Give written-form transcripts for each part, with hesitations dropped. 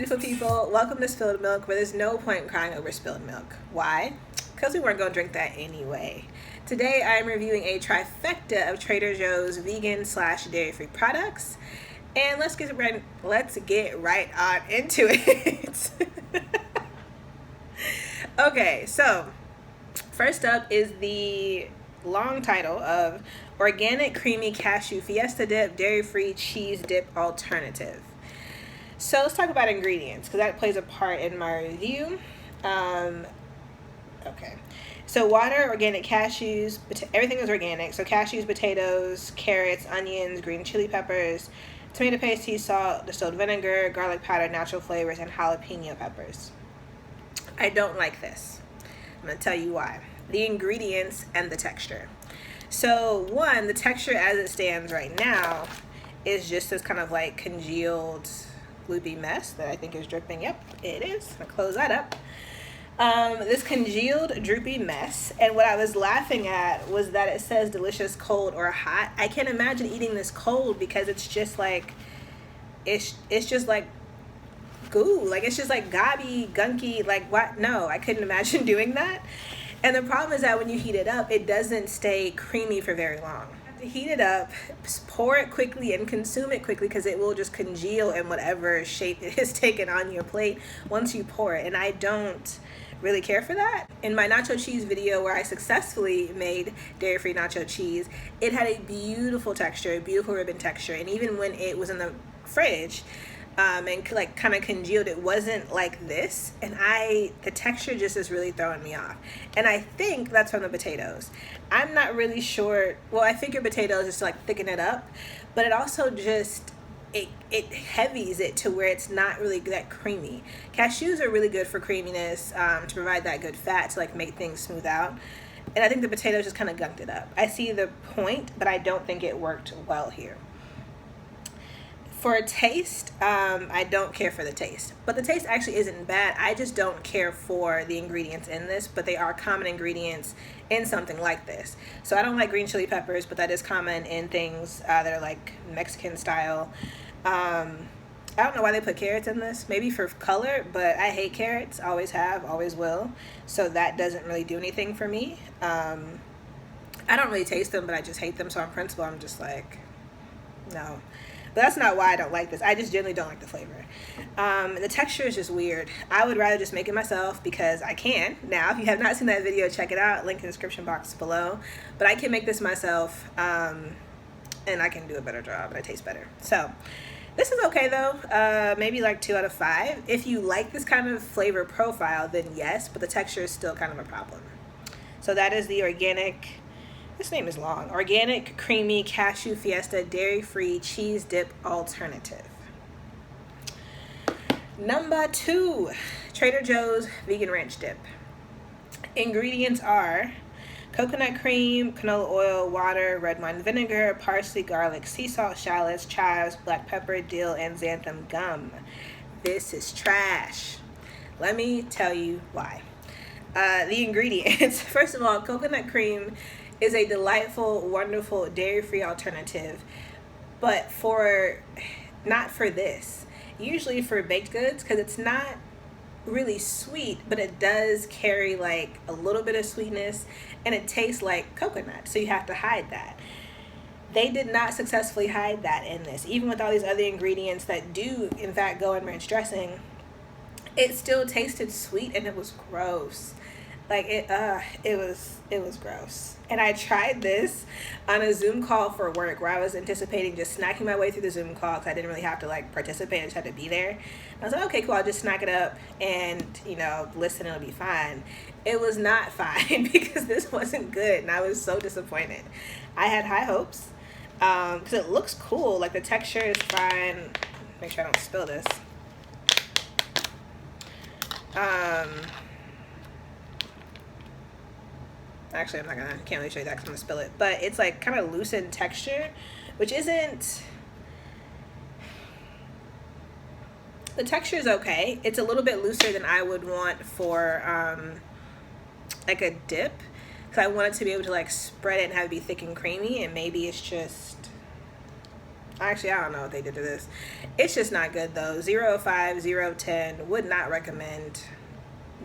beautiful people. Welcome to Spilled Milk, where there's no point in crying over spilled milk. Why? Because we weren't going to drink that anyway. Today I'm reviewing a trifecta of Trader Joe's vegan / dairy-free products. And let's get right on into it. Okay, so first up is the long title of Organic Creamy Cashew Fiesta Dip Dairy-Free Cheese Dip Alternative. So let's talk about ingredients because that plays a part in my review. Okay, so water, organic cashews, everything is organic. So cashews, potatoes, carrots, onions, green chili peppers, tomato paste, sea salt, distilled vinegar, garlic powder, natural flavors, and jalapeno peppers. I don't like this. I'm going to tell you why. The ingredients and the texture. So one, the texture as it stands right now is just this kind of like congealed gloopy mess that I think is dripping. Yep, it is. I'm going to close that up. This congealed droopy mess, and what I was laughing at was that it says delicious cold or hot. I can't imagine eating this cold because it's just like it's just like goo, like it's just like gobby gunky, like what? No, I couldn't imagine doing that. And the problem is that when you heat it up, it doesn't stay creamy for very long. You have to heat it up, pour it quickly, and consume it quickly because it will just congeal in whatever shape it is taken on your plate once you pour it. And I don't really care for that. In my nacho cheese video where I successfully made dairy-free nacho cheese, it had a beautiful texture, a beautiful ribbon texture, and even when it was in the fridge and like kind of congealed, it wasn't like this, and the texture just is really throwing me off. And I think that's from the potatoes. I'm not really sure. Well, I figure potatoes just to like thicken it up, but it also just it heavies it to where it's not really that creamy. Cashews are really good for creaminess, to provide that good fat to like make things smooth out. And I think the potatoes just kind of gunked it up. I see the point, but I don't think it worked well here. For a taste, I don't care for the taste. But the taste actually isn't bad. I just don't care for the ingredients in this, but they are common ingredients in something like this. So I don't like green chili peppers, but that is common in things that are like Mexican style. I don't know why they put carrots in this. Maybe for color, but I hate carrots. Always have, always will. So that doesn't really do anything for me. I don't really taste them, but I just hate them. So on principle, I'm just like, no. But that's not why I don't like this. I just generally don't like the flavor. The texture is just weird. I would rather just make it myself because I can. Now, if you have not seen that video, check it out. Link in the description box below. But I can make this myself, and I can do a better job, and it tastes better. So this is okay though. Maybe like 2 out of 5. If you like this kind of flavor profile, then yes, but the texture is still kind of a problem. So that is the organic. This name is long. Organic Creamy Cashew Fiesta Dairy-Free Cheese Dip Alternative. Number 2, Trader Joe's Vegan Ranch Dip. Ingredients are coconut cream, canola oil, water, red wine vinegar, parsley, garlic, sea salt, shallots, chives, black pepper, dill, and xanthan gum. This is trash. Let me tell you why. The ingredients. First of all, coconut cream is a delightful, wonderful dairy-free alternative, but not for this. Usually for baked goods, because it's not really sweet, but it does carry like a little bit of sweetness, and it tastes like coconut, so you have to hide that. They did not successfully hide that in this. Even with all these other ingredients that do, in fact, go in ranch dressing, it still tasted sweet, and it was gross. Like it was gross. And I tried this on a Zoom call for work where I was anticipating just snacking my way through the Zoom call because I didn't really have to like participate. I just had to be there. I was like, okay, cool. I'll just snack it up and, listen, it'll be fine. It was not fine because this wasn't good. And I was so disappointed. I had high hopes because it looks cool. Like the texture is fine. Make sure I don't spill this. Actually, can't really show you that because I'm gonna spill it. But it's like kind of loose in texture, which isn't. The texture is okay. It's a little bit looser than I would want for like a dip, because I want it to be able to like spread it and have it be thick and creamy. And maybe it's just Actually, I don't know what they did to this. It's just not good though. 0.5, 0.10, would not recommend.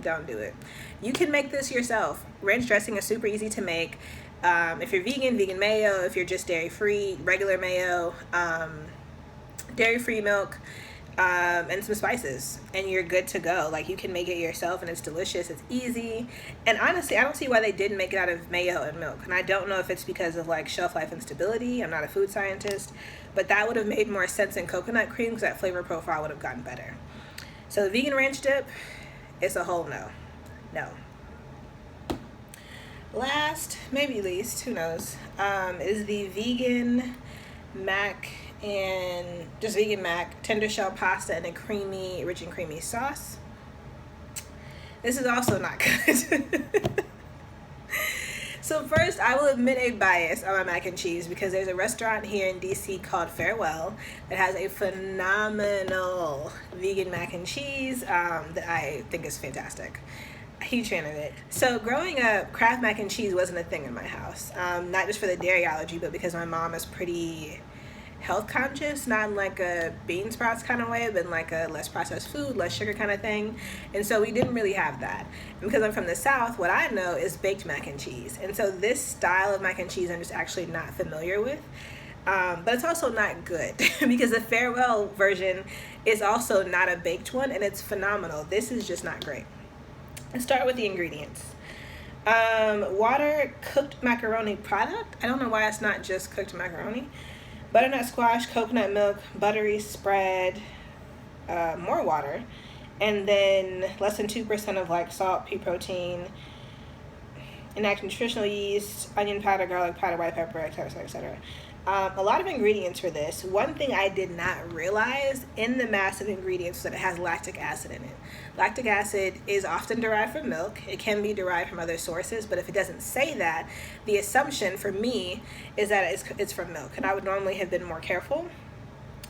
Don't do it. You can make this yourself. Ranch dressing is super easy to make. If you're vegan, vegan mayo. If you're just dairy free, regular mayo, dairy free milk, and some spices, and you're good to go. Like, you can make it yourself, and it's delicious. It's easy, and honestly, I don't see why they didn't make it out of mayo and milk. And I don't know if it's because of like shelf life and stability. I'm not a food scientist, but that would have made more sense in coconut cream because that flavor profile would have gotten better. So the vegan ranch dip, it's a whole no. No. Last, maybe least, who knows, is the vegan mac and just vegan mac tender shell pasta in a creamy, rich and creamy sauce. This is also not good. So first, I will admit a bias on my mac and cheese because there's a restaurant here in DC called Farewell that has a phenomenal vegan mac and cheese that I think is fantastic. A huge fan of it. So growing up, Kraft mac and cheese wasn't a thing in my house. Not just for the dairy allergy, but because my mom is pretty health conscious, not in like a bean sprouts kind of way, but in like a less processed food, less sugar kind of thing. And so we didn't really have that. And because I'm from the South, what I know is baked mac and cheese. And so this style of mac and cheese I'm just actually not familiar with. But it's also not good because the Farewell version is also not a baked one, and it's phenomenal. This is just not great. Let's start with the ingredients. Water, cooked macaroni product. I don't know why it's not just cooked macaroni. Butternut squash, coconut milk, buttery spread, more water, and then less than 2% of like salt, pea protein, inactive nutritional yeast, onion powder, garlic powder, white pepper, etc., etc. A lot of ingredients for this. One thing I did not realize in the massive ingredients is that it has lactic acid in it. Lactic acid is often derived from milk. It can be derived from other sources, but if it doesn't say that, the assumption for me is that it's from milk, and I would normally have been more careful.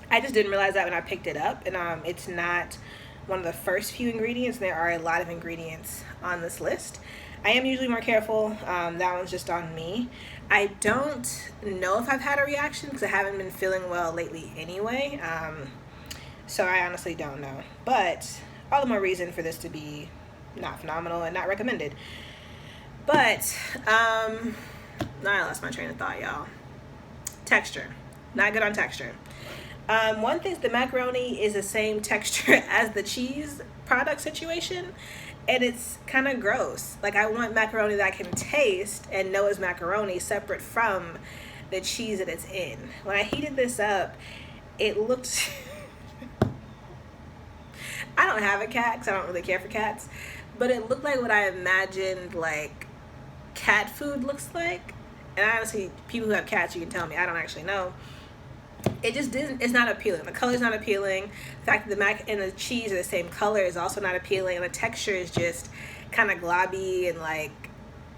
I just didn't realize that when I picked it up, and it's not one of the first few ingredients. There are a lot of ingredients on this list. I am usually more careful. That one's just on me. I don't know if I've had a reaction because I haven't been feeling well lately anyway. So I honestly don't know. But all the more reason for this to be not phenomenal and not recommended. But now I lost my train of thought, y'all. Texture. Not good on texture. One thing, the macaroni is the same texture as the cheese product situation, and it's kind of gross. Like, I want macaroni that I can taste and know is macaroni separate from the cheese that it's in. When I heated this up, it looked I don't have a cat because I don't really care for cats, but it looked like what I imagined like cat food looks like. And honestly, people who have cats, you can tell me, I don't actually know. It just didn't, it's not appealing. The color's not appealing. The fact that the mac and the cheese are the same color is also not appealing. And the texture is just kind of globby and like,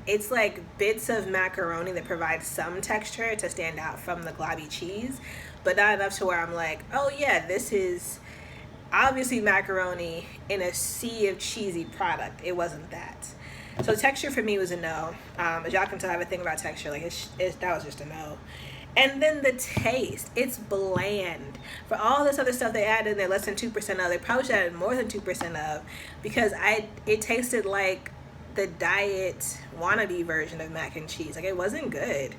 it's like bits of macaroni that provide some texture to stand out from the globby cheese, but not enough to where I'm like, oh yeah, this is obviously macaroni in a sea of cheesy product. It wasn't that. So texture for me was a no. As y'all can tell, I have a thing about texture. Like, that was just a no. And then the taste, it's bland. For all this other stuff they added in there, less than 2% of, they probably should have added more than 2% of, because it tasted like the diet wannabe version of mac and cheese. Like, it wasn't good.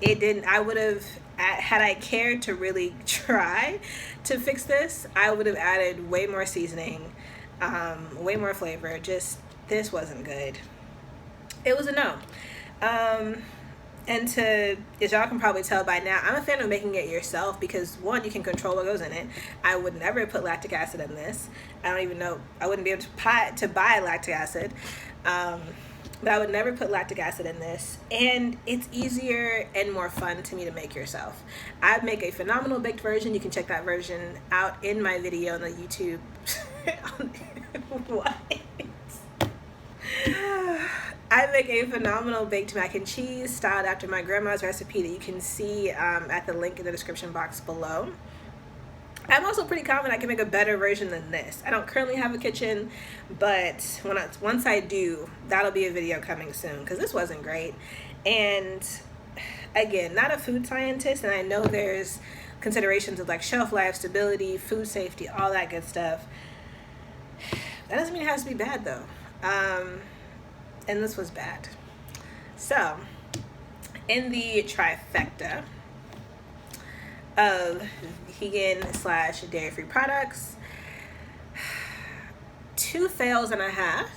It didn't, I would have, had I cared to really try to fix this, I would have added way more seasoning, way more flavor. Just, this wasn't good. It was a no. And as y'all can probably tell by now, I'm a fan of making it yourself because, one, you can control what goes in it. I would never put lactic acid in this. I don't even know, I wouldn't be able to buy lactic acid. But I would never put lactic acid in this. And it's easier and more fun to me to make yourself. I make a phenomenal baked version. You can check that version out in my video on the YouTube. What? I make a phenomenal baked mac and cheese styled after my grandma's recipe that you can see at the link in the description box below. I'm also pretty confident I can make a better version than this. I don't currently have a kitchen, but once I do, that'll be a video coming soon because this wasn't great. And Again, not a food scientist, and I know there's considerations of like shelf life, stability, food safety, all that good stuff. That doesn't mean it has to be bad though. And this was bad. So, in the trifecta of vegan / dairy-free products, 2 fails and a half.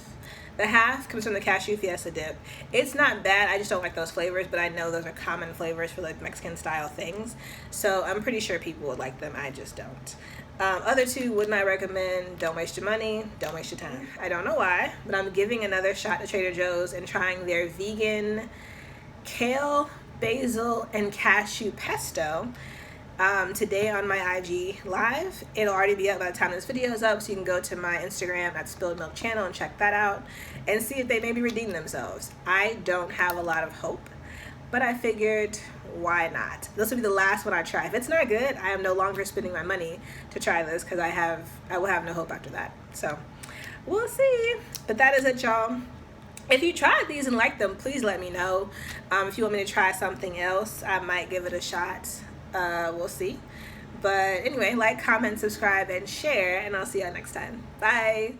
The half comes from the Cashew Fiesta dip. It's not bad, I just don't like those flavors, but I know those are common flavors for like Mexican style things. So I'm pretty sure people would like them, I just don't. Other 2 would not recommend. Don't waste your money, don't waste your time. I don't know why, but I'm giving another shot to Trader Joe's and trying their vegan kale, basil, and cashew pesto. Today on my IG live. It'll already be up by the time this video is up, so you can go to my Instagram at Spilled Milk Channel and check that out and see if they maybe redeem themselves. I don't have a lot of hope, but I figured, why not? This will be the last one I try. If it's not good, I am no longer spending my money to try this because I will have no hope after that. So we'll see. But that is it, y'all. If you tried these and liked them, please let me know. If you want me to try something else, I might give it a shot. We'll see. But anyway, like, comment, subscribe, and share, and I'll see y'all next time. Bye.